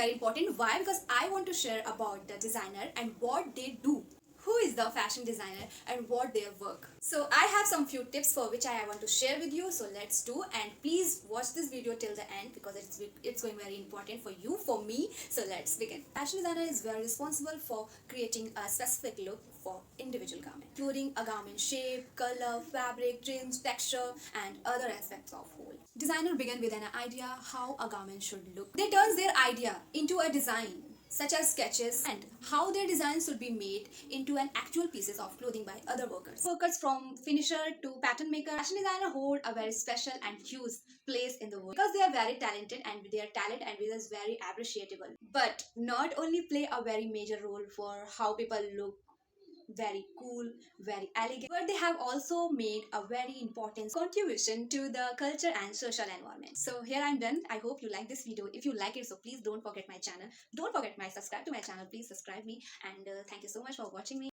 very important. Why? Because I want to share about the designer and what they do. Who is the fashion designer and what their work. So I have some few tips for which I want to share with you. So let's do, and please watch this video till the end because it's going very important for you, for me. So let's begin. Fashion designer is very responsible for creating a specific look for individual garment, including a garment shape, color, fabric, trims, texture, and other aspects of whole. Designer begin with an idea how a garment should look. They turn their idea into a design, such as sketches, and how their designs should be made into an actual pieces of clothing by other workers. Workers from finisher to pattern maker, fashion designer hold a very special and huge place in the world because they are very talented, and their talent and vision is very appreciable. But not only play a very major role for how people look very cool, very elegant, but they have also made a very important contribution to the culture and social environment. So here I'm done. I hope you like this video. If you like it, so please don't forget my channel. Don't forget my subscribe to my channel. Please subscribe me, and thank you so much for watching me.